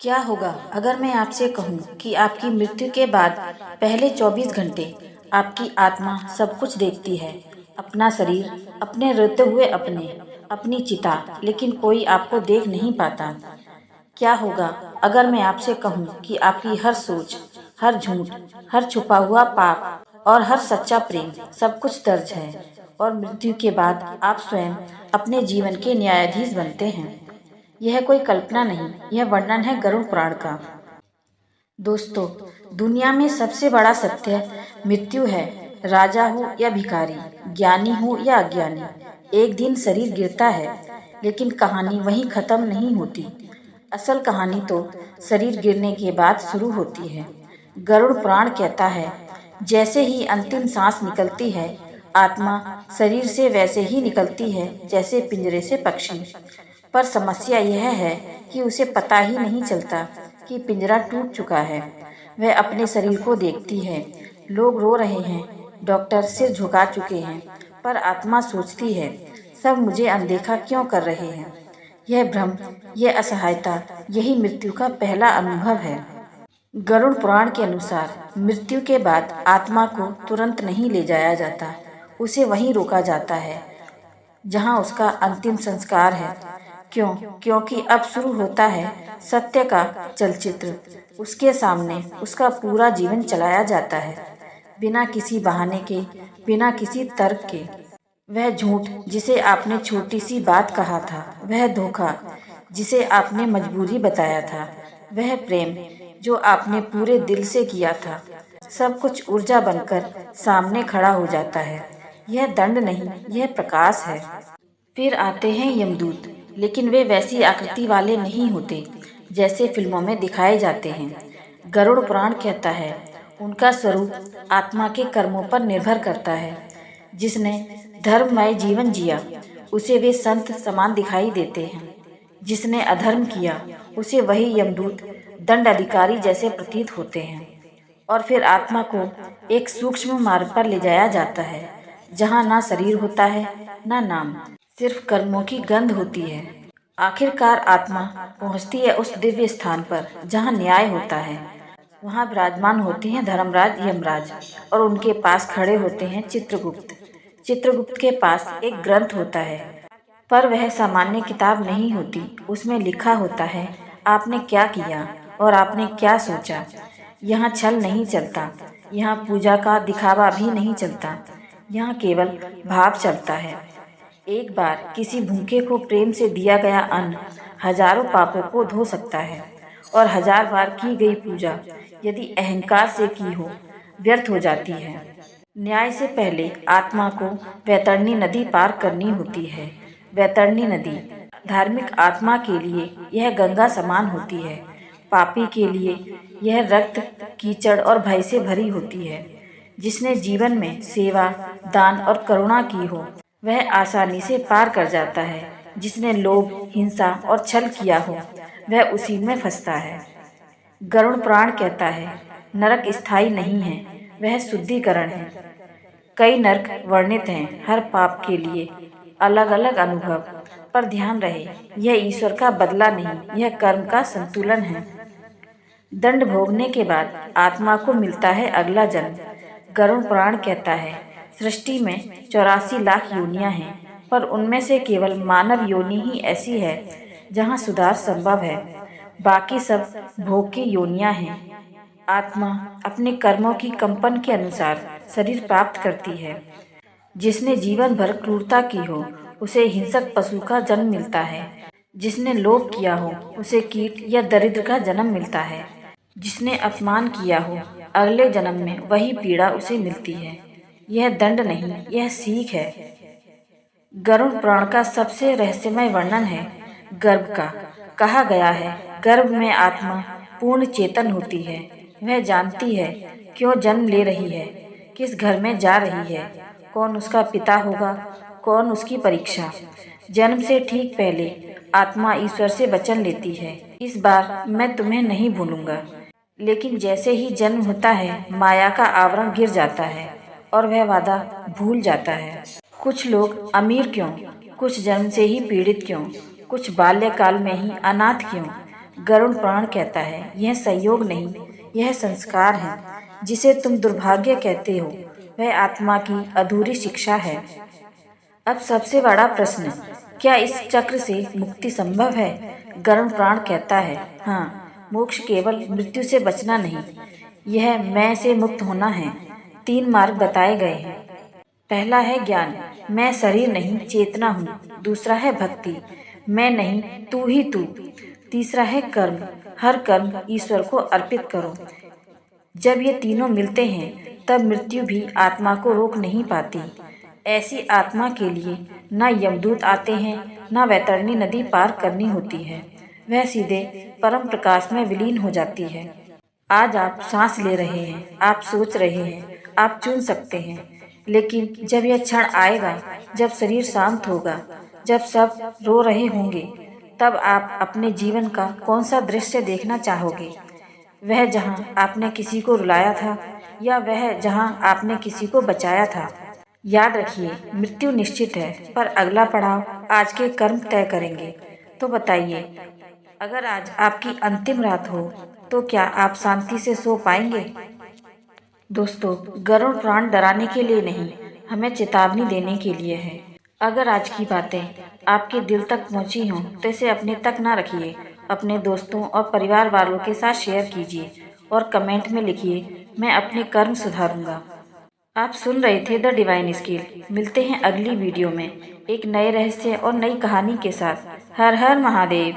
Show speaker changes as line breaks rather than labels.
क्या होगा अगर मैं आपसे कहूँ कि आपकी मृत्यु के बाद पहले 24 घंटे आपकी आत्मा सब कुछ देखती है, अपना शरीर, अपने रोते हुए अपनी चिता, लेकिन कोई आपको देख नहीं पाता। क्या होगा अगर मैं आपसे कहूँ कि आपकी हर सोच, हर झूठ, हर छुपा हुआ पाप और हर सच्चा प्रेम सब कुछ दर्ज है, और मृत्यु के बाद आप स्वयं अपने जीवन के न्यायाधीश बनते हैं। यह कोई कल्पना नहीं, यह वर्णन है गरुड़ पुराण का। दोस्तों, दुनिया में सबसे बड़ा सत्य मृत्यु है। राजा हो या भिखारी, ज्ञानी हो या अज्ञानी, एक दिन शरीर गिरता है, लेकिन कहानी वहीं खत्म नहीं होती। असल कहानी तो शरीर गिरने के बाद शुरू होती है। गरुड़ पुराण कहता है, जैसे ही अंतिम सांस निकलती है, आत्मा शरीर से वैसे ही निकलती है जैसे पिंजरे से पक्षी। पर समस्या यह है कि उसे पता ही नहीं चलता कि पिंजरा टूट चुका है। वह अपने शरीर को देखती है, लोग रो रहे हैं, डॉक्टर सिर झुका चुके हैं, पर आत्मा सोचती है, सब मुझे अनदेखा क्यों कर रहे हैं। यह भ्रम, यह असहायता, यही मृत्यु का पहला अनुभव है। गरुड़ पुराण के अनुसार मृत्यु के बाद आत्मा को तुरंत नहीं ले जाया जाता, उसे वहीं रोका जाता है जहां उसका अंतिम संस्कार है। क्यों? क्योंकि अब शुरू होता है सत्य का चलचित्र। उसके सामने उसका पूरा जीवन चलाया जाता है, बिना किसी बहाने के, बिना किसी तर्क के। वह झूठ जिसे आपने छोटी सी बात कहा था, वह धोखा जिसे आपने मजबूरी बताया था, वह प्रेम जो आपने पूरे दिल से किया था, सब कुछ ऊर्जा बनकर सामने खड़ा हो जाता है। यह दंड नहीं, यह प्रकाश है। फिर आते हैं यमदूत, लेकिन वे वैसी आकृति वाले नहीं होते जैसे फिल्मों में दिखाए जाते हैं। गरुड़ पुराण कहता है, उनका स्वरूप आत्मा के कर्मों पर निर्भर करता है। जिसने धर्ममय जीवन जिया, उसे वे संत समान दिखाई देते हैं। जिसने अधर्म किया, उसे वही यमदूत दंड अधिकारी जैसे प्रतीत होते हैं। और फिर आत्मा को एक सूक्ष्म मार्ग पर ले जाया जाता है, जहाँ ना शरीर होता है, ना नाम, सिर्फ कर्मों की गंध होती है। आखिरकार आत्मा पहुँचती है उस दिव्य स्थान पर जहाँ न्याय होता है। वहाँ विराजमान होते हैं धर्मराज यमराज, और उनके पास खड़े होते हैं चित्रगुप्त। चित्रगुप्त के पास एक ग्रंथ होता है, पर वह सामान्य किताब नहीं होती। उसमें लिखा होता है, आपने क्या किया और आपने क्या सोचा। यहाँ छल नहीं चलता, यहाँ पूजा का दिखावा भी नहीं चलता, यहाँ केवल भाव चलता है। एक बार किसी भूखे को प्रेम से दिया गया अन्न हजारों पापों को धो सकता है, और 1000 बार की गई पूजा यदि अहंकार से की हो, व्यर्थ हो जाती है। न्याय से पहले आत्मा को वैतरणी नदी पार करनी होती है। वैतरणी नदी धार्मिक आत्मा के लिए यह गंगा समान होती है, पापी के लिए यह रक्त, कीचड़ और भय से भरी होती है। जिसने जीवन में सेवा, दान और करुणा की हो, वह आसानी से पार कर जाता है। जिसने लोभ, हिंसा और छल किया हो, वह उसी में फंसता है। गरुड़ पुराण कहता है, नरक स्थायी नहीं है, वह शुद्धिकरण है। कई नरक वर्णित हैं, हर पाप के लिए अलग अलग अनुभव। पर ध्यान रहे, यह ईश्वर का बदला नहीं, यह कर्म का संतुलन है। दंड भोगने के बाद आत्मा को मिलता है अगला जन्म। गरुड़ पुराण कहता है, सृष्टि में 84 लाख योनियां हैं, पर उनमें से केवल मानव योनि ही ऐसी है जहां सुधार संभव है। बाकी सब भोग की योनियां हैं। आत्मा अपने कर्मों की कंपन के अनुसार शरीर प्राप्त करती है। जिसने जीवन भर क्रूरता की हो, उसे हिंसक पशु का जन्म मिलता है। जिसने लोभ किया हो, उसे कीट या दरिद्र का जन्म मिलता है। जिसने अपमान किया हो, अगले जन्म में वही पीड़ा उसे मिलती है। यह दंड नहीं, यह सीख है। गरुड़ पुराण का सबसे रहस्यमय वर्णन है गर्भ का। कहा गया है, गर्भ में आत्मा पूर्ण चेतन होती है। वह जानती है क्यों जन्म ले रही है, किस घर में जा रही है, कौन उसका पिता होगा, कौन उसकी परीक्षा। जन्म से ठीक पहले आत्मा ईश्वर से वचन लेती है, इस बार मैं तुम्हें नहीं भूलूंगा। लेकिन जैसे ही जन्म होता है, माया का आवरण गिर जाता है और वह वादा भूल जाता है। कुछ लोग अमीर क्यों, कुछ जन्म से ही पीड़ित क्यों, कुछ बाल्यकाल में ही अनाथ क्यों। गरुड़ पुराण कहता है, यह संयोग नहीं, यह संस्कार है। जिसे तुम दुर्भाग्य कहते हो, वह आत्मा की अधूरी शिक्षा है। अब सबसे बड़ा प्रश्न, क्या इस चक्र से मुक्ति संभव है? गरुड़ पुराण कहता है, हाँ, मोक्ष केवल मृत्यु से बचना नहीं, यह मैं से मुक्त होना है। 3 मार्ग बताए गए हैं। पहला है ज्ञान, मैं शरीर नहीं चेतना हूँ। दूसरा है भक्ति, मैं नहीं तू ही तू। तीसरा है कर्म, हर कर्म ईश्वर को अर्पित करो। जब ये तीनों मिलते हैं तब मृत्यु भी आत्मा को रोक नहीं पाती। ऐसी आत्मा के लिए न यमदूत आते हैं, न वैतरणी नदी पार करनी होती है, वह सीधे परम प्रकाश में विलीन हो जाती है। आज आप सांस ले रहे हैं, आप सोच रहे हैं, आप चुन सकते हैं, लेकिन जब यह क्षण आएगा, जब शरीर शांत होगा, जब सब रो रहे होंगे, तब आप अपने जीवन का कौन सा दृश्य देखना चाहोगे? वह जहां आपने किसी को रुलाया था, या वह जहां आपने किसी को बचाया था? याद रखिए, मृत्यु निश्चित है, पर अगला पड़ाव आज के कर्म तय करेंगे। तो बताइए, अगर आज आपकी अंतिम रात हो तो क्या आप शांति से सो पाएंगे? दोस्तों, गरुड़ पुराण डराने के लिए नहीं, हमें चेतावनी देने के लिए है। अगर आज की बातें आपके दिल तक पहुंची हों तो इसे अपने तक ना रखिए, अपने दोस्तों और परिवार वालों के साथ शेयर कीजिए और कमेंट में लिखिए, मैं अपने कर्म सुधारूंगा। आप सुन रहे थे द डिवाइन स्केल। मिलते हैं अगली वीडियो में एक नए रहस्य और नई कहानी के साथ। हर हर महादेव।